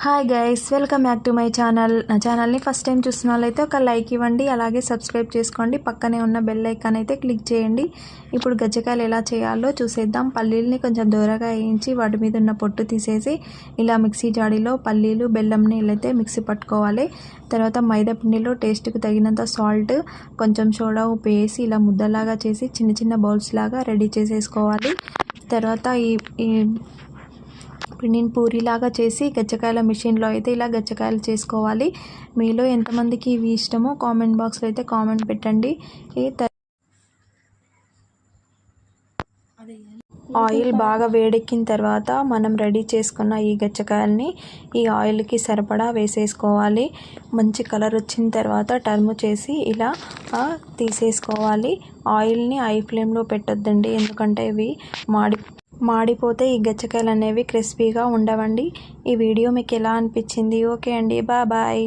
Hi guys, welcome back to my channel. నా ఛానల్ని first time చూస్తున్న వాళ్ళైతే ఒక లైక్ ఇవ్వండి, అలాగే సబ్స్క్రైబ్ చేసుకోండి. పక్కనే ఉన్న బెల్ ఐకాన్ అయితే క్లిక్ చేయండి. ఇప్పుడు గజ్జకాయలు ఎలా చేయాలో చూసేద్దాం. పల్లీలని కొంచెం దూరగా వేయించి వాటి మీద ఉన్న పొట్టు తీసేసి ఇలా మిక్సీ జాడీలో పల్లీలు బెల్లంని ఇలా అయితే మిక్సీ పట్టుకోవాలి. తర్వాత మైదా పిండిలో టేస్ట్కి తగినంత సాల్ట్, కొంచెం సోడా ఉప్పు వేసి ఇలా ముద్దలాగా చేసి చిన్న చిన్న బౌల్స్ లాగా రెడీ చేసేసుకోవాలి. తర్వాత ఈ పిండిని పూరీలాగా చేసి గజ్జకాయల మిషన్లో అయితే ఇలా గజ్జకాయలు చేసుకోవాలి. మీలో ఎంతమందికి ఇవి ఇష్టమో కామెంట్ బాక్స్లో అయితే కామెంట్ పెట్టండి. ఆయిల్ బాగా వేడెక్కిన తర్వాత మనం రెడీ చేసుకున్న ఈ గజ్జకాయల్ని ఈ ఆయిల్కి సరిపడా వేసేసుకోవాలి. మంచి కలర్ వచ్చిన తర్వాత టర్న్ చేసి ఇలా తీసేసుకోవాలి. ఆయిల్ని హై ఫ్లేమ్లో పెట్టొద్దండి, ఎందుకంటే ఇవి మాడిపోతే ఈ గజ్జకాయలు అనేవి క్రిస్పీగా ఉండవండి. ఈ వీడియో మీకు ఎలా అనిపించింది? ఓకే అండి, బాయ్.